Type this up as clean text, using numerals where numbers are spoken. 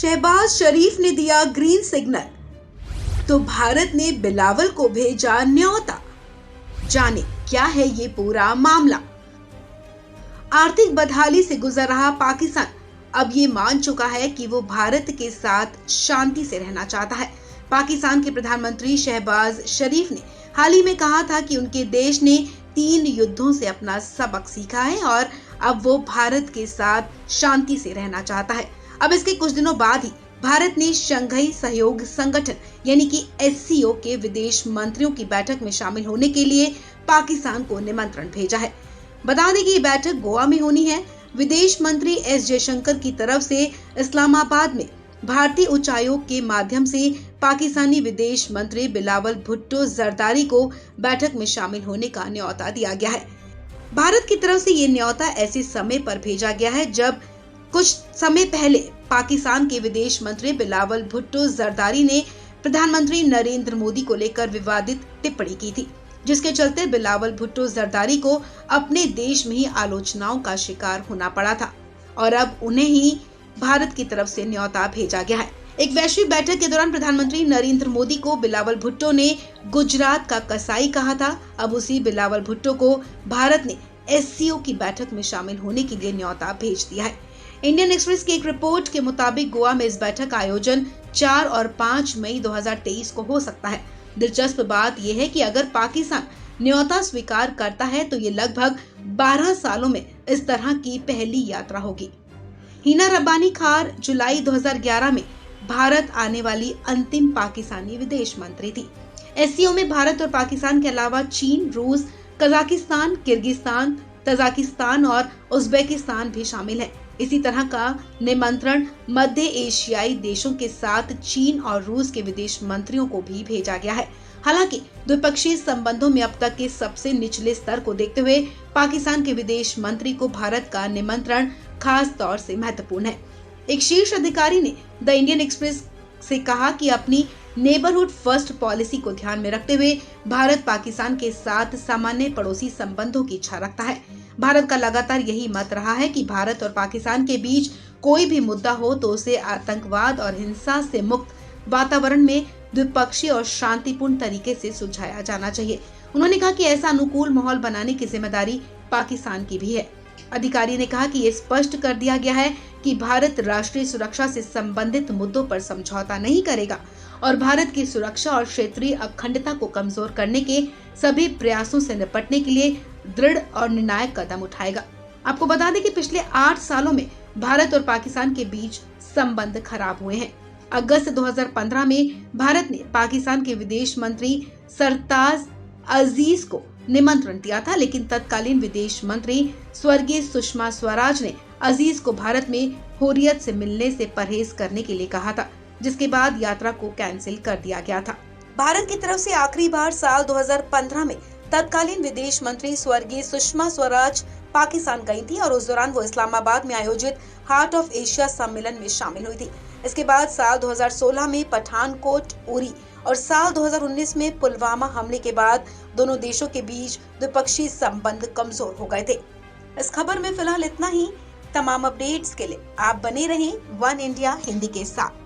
शहबाज शरीफ ने दिया green signal तो भारत ने बिलावल को भेजा न्योता। जाने क्या है ये पूरा मामला। आर्थिक बदहाली से गुजर रहा पाकिस्तान अब ये मान चुका है कि वो भारत के साथ शांति से रहना चाहता है। पाकिस्तान के प्रधानमंत्री शहबाज शरीफ ने हाल ही में कहा था कि उनके देश ने 3 युद्धों से अपना सबक सीखा है और अब वो भारत के साथ शांति से रहना चाहता है। अब इसके कुछ दिनों बाद ही भारत ने शंघाई सहयोग संगठन यानी कि SCO के विदेश मंत्रियों की बैठक में शामिल होने के लिए पाकिस्तान को निमंत्रण भेजा है। बता दें कि ये बैठक गोवा में होनी है। विदेश मंत्री S जयशंकर की तरफ से इस्लामाबाद में भारतीय उच्चायोग के माध्यम से पाकिस्तानी विदेश मंत्री बिलावल भुट्टो जरदारी को बैठक में शामिल होने का न्योता दिया गया है। भारत की तरफ से ये न्योता ऐसे समय पर भेजा गया है जब कुछ समय पहले पाकिस्तान के विदेश मंत्री बिलावल भुट्टो जरदारी ने प्रधानमंत्री नरेंद्र मोदी को लेकर विवादित टिप्पणी की थी, जिसके चलते बिलावल भुट्टो जरदारी को अपने देश में ही आलोचनाओं का शिकार होना पड़ा था और अब उन्हें ही भारत की तरफ से न्योता भेजा गया है। एक वैश्विक बैठक के दौरान प्रधानमंत्री नरेंद्र मोदी को बिलावल भुट्टो ने गुजरात का कसाई कहा था। अब उसी बिलावल भुट्टो को भारत ने SCO की बैठक में शामिल होने के लिए न्योता भेज दिया है। इंडियन एक्सप्रेस की एक रिपोर्ट के मुताबिक गोवा में इस बैठक का आयोजन 4 और 5 मई 2023 को हो सकता है। दिलचस्प बात यह है कि अगर पाकिस्तान न्योता स्वीकार करता है तो ये लगभग 12 सालों में इस तरह की पहली यात्रा होगी। हिना रब्बानी खार जुलाई 2011 में भारत आने वाली अंतिम पाकिस्तानी विदेश मंत्री थी। SCO में भारत और पाकिस्तान के अलावा चीन, रूस, कजाकिस्तान, किर्गिस्तान, तजाकिस्तान और उज्बेकिस्तान भी शामिल है। इसी तरह का निमंत्रण मध्य एशियाई देशों के साथ चीन और रूस के विदेश मंत्रियों को भी भेजा गया है। हालांकि द्विपक्षीय संबंधों में अब तक के सबसे निचले स्तर को देखते हुए पाकिस्तान के विदेश मंत्री को भारत का निमंत्रण खास तौर से महत्वपूर्ण है। एक शीर्ष अधिकारी ने द इंडियन एक्सप्रेस से कहा कि अपनी नेबरहुड फर्स्ट पॉलिसी को ध्यान में रखते हुए भारत पाकिस्तान के साथ सामान्य पड़ोसी संबंधों की इच्छा रखता है। भारत का लगातार यही मत रहा है कि भारत और पाकिस्तान के बीच कोई भी मुद्दा हो तो उसे आतंकवाद और हिंसा से मुक्त वातावरण में द्विपक्षीय और शांतिपूर्ण तरीके से सुलझाया जाना चाहिए। उन्होंने कहा कि ऐसा अनुकूल माहौल बनाने की जिम्मेदारी पाकिस्तान की भी है। अधिकारी ने कहा कि ये स्पष्ट कर दिया गया है कि भारत राष्ट्रीय सुरक्षा से संबंधित मुद्दों पर समझौता नहीं करेगा और भारत की सुरक्षा और क्षेत्रीय अखंडता को कमजोर करने के सभी प्रयासों से निपटने के लिए दृढ़ और निर्णायक कदम उठाएगा। आपको बता दें कि पिछले 8 सालों में भारत और पाकिस्तान के बीच संबंध खराब हुए हैं। अगस्त 2015 में भारत ने पाकिस्तान के विदेश मंत्री सरताज अजीज को निमंत्रण दिया था, लेकिन तत्कालीन विदेश मंत्री स्वर्गीय सुषमा स्वराज ने अजीज को भारत में हुर्रियत से मिलने से परहेज करने के लिए कहा था, जिसके बाद यात्रा को कैंसिल कर दिया गया था। भारत की तरफ से आखिरी बार साल 2015 में तत्कालीन विदेश मंत्री स्वर्गीय सुषमा स्वराज पाकिस्तान गई थी और उस दौरान वो इस्लामाबाद में आयोजित हार्ट ऑफ एशिया सम्मेलन में शामिल हुई थी। इसके बाद साल 2016 में पठानकोट, उरी और साल 2019 में पुलवामा हमले के बाद दोनों देशों के बीच द्विपक्षीय संबंध कमजोर हो गए थे। इस खबर में फिलहाल इतना ही। तमाम अपडेट्स के लिए आप बने रहें वन इंडिया हिंदी के साथ।